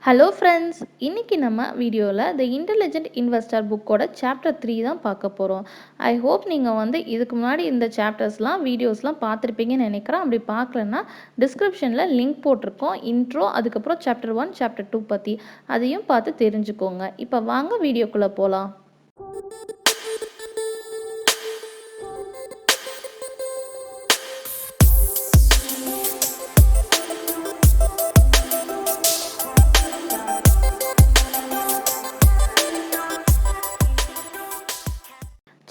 Hello friends, இன்னைக்கு நம்ம வீடியோவில் த இன்டெலிஜென்ட் இன்வெஸ்டர் புக்கோட சாப்டர் 3 தான் பார்க்க போகிறோம். ஐ ஹோப் நீங்கள் இதுக்கு முன்னாடி இந்த சாப்டர்ஸ்லாம் வீடியோஸ்லாம் பார்த்துருப்பீங்கன்னு நினைக்கிறேன். அப்படி பார்க்கலன்னா டிஸ்கிரிப்ஷனில் லிங்க் போட்டிருக்கோம். இன்ட்ரோ, அதுக்கப்புறம் சாப்டர் 1 சாப்டர் 2 பற்றி அதையும் பார்த்து தெரிஞ்சுக்கோங்க. இப்போ வாங்க வீடியோக்குள்ளே போகலாம்.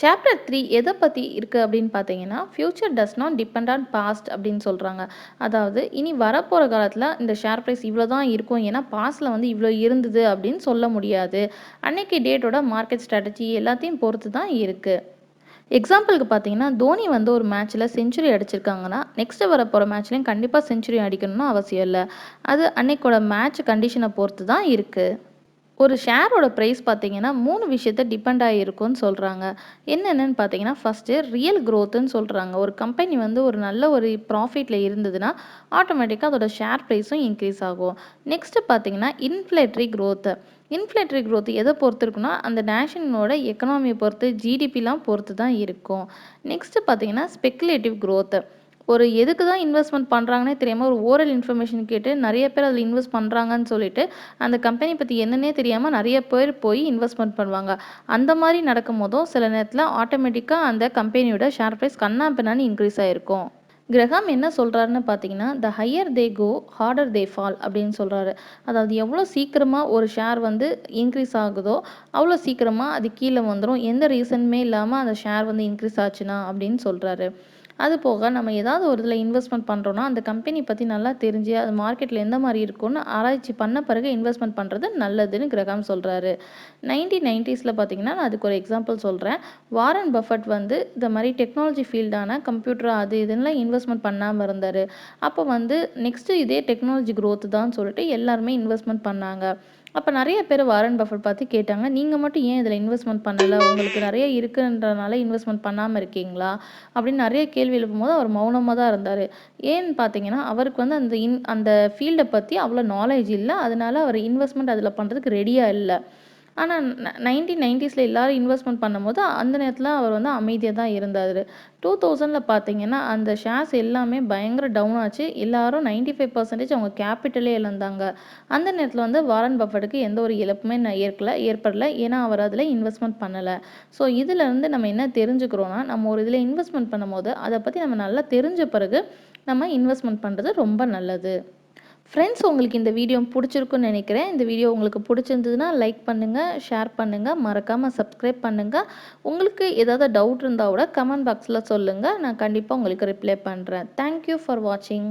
சாப்டர் 3 எதை பற்றி இருக்குது அப்படின்னு பார்த்தீங்கன்னா, future does not depend on past அப்படின்னு சொல்கிறாங்க. அதாவது இனி வரப்போகிற காலத்தில் இந்த ஷேர் ப்ரைஸ் இவ்வளோ தான் இருக்கும், ஏன்னா பாஸ்டில் இவ்வளோ இருந்தது அப்படின்னு சொல்ல முடியாது. அன்னைக்கு டேட்டோட மார்க்கெட் ஸ்ட்ராட்டஜி எல்லாத்தையும் பொறுத்து தான் இருக்குது. எக்ஸாம்பிளுக்கு பார்த்தீங்கன்னா, தோனி ஒரு மேட்ச்சில் செஞ்சுரி அடிச்சிருக்காங்கன்னா, நெக்ஸ்ட்டு வரப்போகிற மேட்ச்லேயும் கண்டிப்பாக செஞ்சுரி அடிக்கணும்னு அவசியம் இல்லை. அது அன்னைக்கோட மேட்ச் கண்டிஷனை பொறுத்து தான் இருக்குது. ஒரு ஷேரோட ப்ரைஸ் பார்த்தீங்கன்னா 3 விஷயத்த டிபெண்ட் ஆகிருக்கும்னு சொல்கிறாங்க. என்னென்னு பார்த்தீங்கன்னா, ஃபஸ்ட்டு ரியல் க்ரோத்துன்னு சொல்கிறாங்க. ஒரு கம்பெனி ஒரு நல்ல ஒரு ப்ராஃபிட்டில் இருந்ததுன்னா ஆட்டோமேட்டிக்காக அதோட ஷேர் ப்ரைஸும் இன்க்ரீஸ் ஆகும். நெக்ஸ்ட்டு பார்த்தீங்கன்னா இன்ஃப்ளேட்ரி க்ரோத்து. இன்ஃப்ளேட்ரி க்ரோத் எதை பொறுத்து இருக்குன்னா, அந்த நேஷனோட எக்கனாமியை பொறுத்து, ஜிடிபிலாம் பொறுத்து தான் இருக்கும். நெக்ஸ்ட்டு பார்த்தீங்கன்னா ஸ்பெக்குலேட்டிவ் க்ரோத்து. ஒரு எதுக்கு தான் இன்வெஸ்ட்மெண்ட் பண்ணுறாங்கன்னே தெரியாமல் ஒரு ஓரல் இன்ஃபர்மேஷன் கேட்டு நிறைய பேர் அதில் இன்வெஸ்ட் பண்ணுறாங்கன்னு சொல்லிட்டு அந்த கம்பெனி பற்றி என்னன்னே தெரியாமல் நிறைய பேர் போய் இன்வெஸ்ட்மெண்ட் பண்ணுவாங்க. அந்த மாதிரி நடக்கும் போதும் சில நேரத்தில் ஆட்டோமேட்டிக்காக அந்த கம்பெனியோட ஷேர் ப்ரைஸ் கண்ணாம்பின்னான்னு இன்க்ரீஸ் ஆகிருக்கும். கிரகம் என்ன சொல்கிறாருன்னு பார்த்தீங்கன்னா, the higher they go harder they fall அப்படின்னு சொல்கிறாரு. அதாவது எவ்வளோ சீக்கிரமாக ஒரு ஷேர் இன்க்ரீஸ் ஆகுதோ அவ்வளோ சீக்கிரமாக அது கீழே வந்துடும், எந்த ரீசனுமே இல்லாமல் அந்த ஷேர் இன்க்ரீஸ் ஆச்சுன்னா அப்படின்னு சொல்கிறாரு. அது போக நம்ம ஏதாவது ஒரு இதில் இன்வெஸ்ட்மெண்ட் பண்ணுறோன்னா அந்த கம்பெனி பற்றி நல்லா தெரிஞ்சு அது மார்க்கெட்டில் எந்த மாதிரி இருக்குன்னு ஆராய்ச்சி பண்ண பிறகு இன்வெஸ்ட்மெண்ட் பண்ணுறது நல்லதுன்னு கிரகம் சொல்கிறாரு. 1990s பார்த்தீங்கன்னா, நான் அதுக்கு ஒரு எக்ஸாம்பிள் சொல்கிறேன். வாரன் பஃபட் இந்த மாதிரி டெக்னாலஜி ஃபீல்டான கம்ப்யூட்டர் அது இதெல்லாம் இன்வெஸ்ட்மெண்ட் பண்ணாமல் இருந்தார். அப்போ நெக்ஸ்ட்டு இதே டெக்னாலஜி க்ரோத்து தான் சொல்லிட்டு எல்லாருமே இன்வெஸ்ட்மெண்ட் பண்ணாங்க. அப்போ நிறைய பேர் வாரன் பஃபட் பார்த்து கேட்டாங்க, நீங்கள் மட்டும் ஏன் இதில் இன்வெஸ்ட்மெண்ட் பண்ணலை, உங்களுக்கு நிறைய இருக்குன்றனால இன்வெஸ்ட்மெண்ட் பண்ணாமல் இருக்கீங்களா அப்படின்னு நிறைய கேள்வி எழுப்பும்போது அவர் மௌனமாக தான் இருந்தார். ஏன்னு பார்த்தீங்கன்னா, அவருக்கு அந்த ஃபீல்டை பற்றி அவ்வளோ நாலேஜ் இல்லை. அதனால அவர் இன்வெஸ்ட்மெண்ட் அதில் பண்ணுறதுக்கு ரெடியாக இல்லை. ஆனால் 1990s எல்லாரும் இன்வெஸ்ட்மெண்ட் பண்ணும்போது அந்த நேரத்தில் அவர் அமைதியாக தான் இருந்தார். 2000 பார்த்தீங்கன்னா அந்த ஷேர்ஸ் எல்லாமே பயங்கர டவுன் ஆச்சு. எல்லாரும் 95% அவங்க கேபிட்டலே இழந்தாங்க. அந்த நேரத்தில் வாரன் பஃபட்டுக்கு எந்த ஒரு இழப்புமே ஏற்படலை. ஏன்னா அவர் அதில் இன்வெஸ்ட்மெண்ட் பண்ணலை. ஸோ இதிலேருந்து நம்ம என்ன தெரிஞ்சுக்கிறோன்னா, நம்ம ஒரு இதில் இன்வெஸ்ட்மெண்ட் பண்ணும்போது அதை பற்றி நம்ம நல்லா தெரிஞ்ச பிறகு நம்ம இன்வெஸ்ட்மெண்ட் பண்ணுறது ரொம்ப நல்லது. ஃப்ரெண்ட்ஸ், உங்களுக்கு இந்த வீடியோ பிடிச்சிருக்குன்னு நினைக்கிறேன். இந்த வீடியோ உங்களுக்கு பிடிச்சிருந்ததுன்னா லைக் பண்ணுங்கள், ஷேர் பண்ணுங்கள், மறக்காமல் சப்ஸ்கிரைப் பண்ணுங்கள். உங்களுக்கு ஏதாவது டவுட் இருந்தால் கூட கமெண்ட் பாக்ஸில் சொல்லுங்கள். நான் கண்டிப்பாக உங்களுக்கு ரிப்ளை பண்ணுறேன். தேங்க்யூ ஃபார் வாட்சிங்.